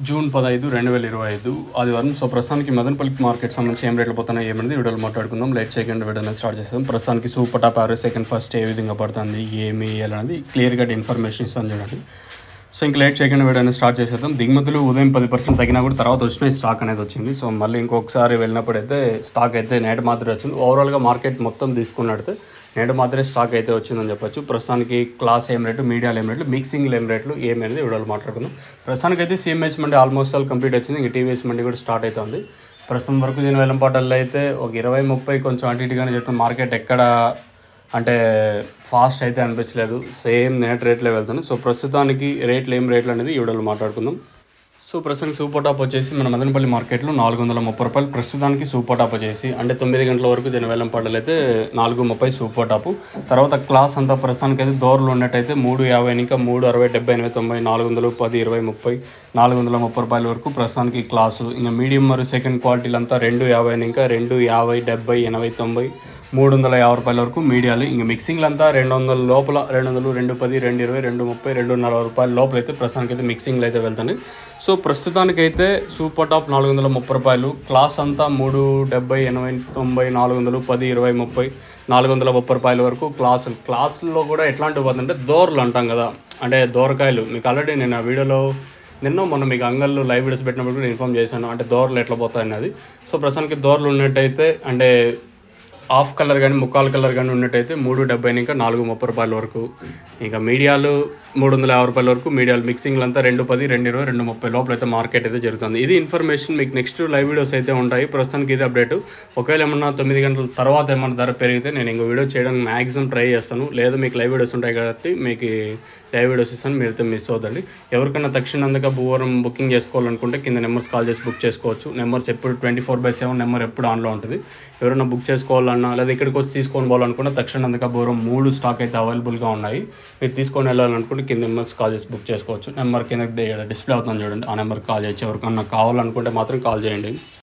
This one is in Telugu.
జూన్ 15, 2025 ఆదివారం. సో ప్రస్తుతానికి మదనపల్లి మార్కెట్ సంబంధించి ఏం రేట్లు పోతున్నాయి ఏమైంది వీడియోలో మాట్లాడుకుందాం. లైట్ సెకండ్ వీడియో స్టార్ట్ చేస్తాం. ప్రస్తుతానికి super top average second first ఏ విధంగా పడుతుంది ఏమి అనేది క్లియర్గా ఇన్ఫర్మేషన్ ఇస్తాను చూడండి. సో ఇంకా లైట్ సెకండ్ వీడియో స్టార్ట్ చేసేద్దాం. దిగుమతులు ఉదయం 10% తగ్గినా కూడా తర్వాత వచ్చిన స్టాక్ అనేది వచ్చింది. సో మళ్ళీ ఇంకొకసారి వెళ్ళినప్పుడు అయితే స్టాక్ అయితే నేటి మాత్రమే వచ్చింది. ఓవరాల్గా మార్కెట్ మొత్తం తీసుకున్నట్టు నేడు మాత్రమే స్టాక్ అయితే వచ్చిందని చెప్పొచ్చు. ప్రస్తుతానికి క్లాస్ ఏం రేటు, మీడియాలు ఏం రేట్లు, మిక్సింగ్ ఏం రేట్లు ఏమైనా వీడియోలో మాట్లాడుకుందాం. ప్రస్తుతానికి అయితే సిఎంహెచ్ మండి ఆల్మోస్ట్ ఆల్ కంప్లీట్ వచ్చింది. ఇంక టీవీఎస్ మండి కూడా స్టార్ట్ అవుతుంది. ప్రస్తుతం వరకు దీని వేలంపాటల్లో అయితే ఒక 20-30 కొంచెం అటు ఇటుగానే చెప్తాను. మార్కెట్ ఎక్కడ అంటే ఫాస్ట్ అయితే అనిపించలేదు, సేమ్ నేట్ రేట్లే వెళ్తుంది. సో ప్రస్తుతానికి రేట్లు ఏం రేట్లు అనేది ఈ వీడియోలో మాట్లాడుకుందాం. సో ప్రస్తుతానికి సూపర్ టాప్ వచ్చేసి మన మదనపల్లి మార్కెట్లో 430 రూపాయలు. ప్రస్తుతానికి సూపర్ టాప్ వచ్చేసి అంటే 9 గంటల వరకు దీని వేలం పాటలు అయితే 430 సూపర్ టాపు. తర్వాత క్లాస్ అంతా ప్రస్తుతానికి అయితే దోర్లు ఉన్నట్టయితే 350 ఇంకా 360, 70, 80, 90, 410, 20, 30, 430 రూపాయల వరకు ప్రస్తుతానికి క్లాసు. ఇంకా మీడియం మరియు సెకండ్ క్వాలిటీలు అంతా 250 ఇంకా 250, 70, 80, 90, 350 రూపాయల వరకు మీడియాలు. ఇంకా మిక్సింగ్లు అంతా 200 లోపల, 200, 210, 220, 230, 240 రూపాయల లోపల అయితే ప్రస్తుతానికి అయితే మిక్సింగ్లు అయితే వెళ్తాయి. సో ప్రస్తుతానికైతే సూపర్ టాప్ 430 రూపాయలు, క్లాస్ అంతా 370, 80, 90, 410, 20, 30, 430 రూపాయల వరకు క్లాసుల్లో కూడా ఎట్లాంటివి పోతుందంటే దోరలు అంటాం కదా, అంటే దోరకాయలు. మీకు ఆల్రెడీ నేను ఆ వీడియోలో మొన్న మీకు అంగళ్ళు లైవ్ వీడియోస్ పెట్టినప్పుడు కూడా ఇన్ఫామ్ చేశాను, అంటే దోరలు ఎట్లా పోతాయి అన్నది. సో ప్రస్తుతానికి దోరలు ఉన్నట్టయితే అంటే హాఫ్ కలర్ కానీ ముక్కాలు కలర్ కానీ ఉన్నట్టయితే 370 ఇంకా 430 రూపాయల వరకు. ఇంకా మీడియాలు 350 రూపాయల వరకు మీడియాలు. మిక్సింగ్లు అంతా 210, 220, 230 లోపల అయితే మార్కెట్ అయితే జరుగుతుంది. ఇది ఇన్ఫర్మేషన్. మీకు నెక్స్ట్ లైవ్ వీడియోస్ అయితే ఉంటాయి. ప్రస్తుతానికి ఇది అప్డేట్. ఒకవేళ ఏమన్నా 9 గంటల తర్వాత ఏమన్నా ధర పెరిగితే నేను ఇంకో వీడియో చేయడానికి మ్యాక్సిమం ట్రై చేస్తాను. లేదా మీకు లైవ్ వీడియోస్ ఉంటాయి కాబట్టి మీకు లైవ్ వీడియోస్ ఇస్తాను, మీరైతే మిస్ అవుతుంది. ఎవరికైనా తక్షణంగా భూవరం బుకింగ్ చేసుకోవాలనుకుంటే కింద నెంబర్స్ కాల్ చేసి బుక్ చేసుకోవచ్చు. నెంబర్స్ ఎప్పుడు 24/7 నెంబర్ ఎప్పుడు ఆన్లో ఉంటుంది. ఎవరైనా బుక్ చేసుకోవాలన్నా లేదా ఇక్కడికి వచ్చి తీసుకొని పోవాలనుకుంటే తక్షణంగా భూవరం 3 స్టాక్ అయితే అవైలబుల్గా ఉన్నాయి. మీరు తీసుకొని వెళ్ళాలనుకుంటే కింద నెంబర్స్ కాల్ చేసి బుక్ చేసుకోవచ్చు. నెంబర్ కింద డిస్ప్లే అవుతుంది చూడండి, ఆ నెంబర్కి కాల్ చేయొచ్చు. ఎవరికన్నా కావాలనుకుంటే మాత్రం కాల్ చేయండి.